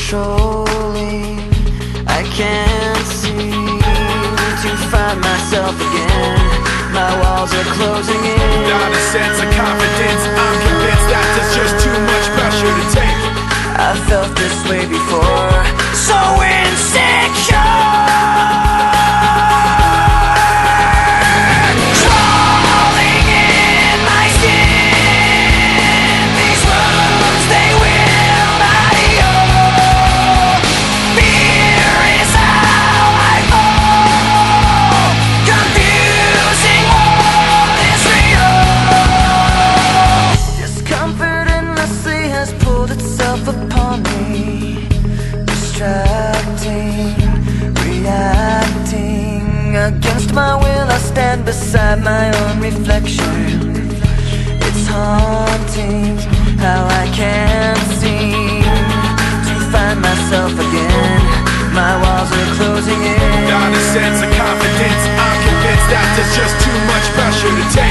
controlling. I can't seem to find myself again. My walls are closing in. Not a sense of confidence, I'm convinced that there's just too much pressure to take. I felt this way before, so insecure. Crawling in my skin, these wounds, they will not heal. Fear is how I fall, confusing what is real. Discomfort endlessly has pulled itself upon me, distracting, reacting. Against my will I stand beside my own reflection. It's haunting how I can't seem to find myself again. My walls are closing in. Not a sense of confidence, I'm convinced that there's just too much pressure to take.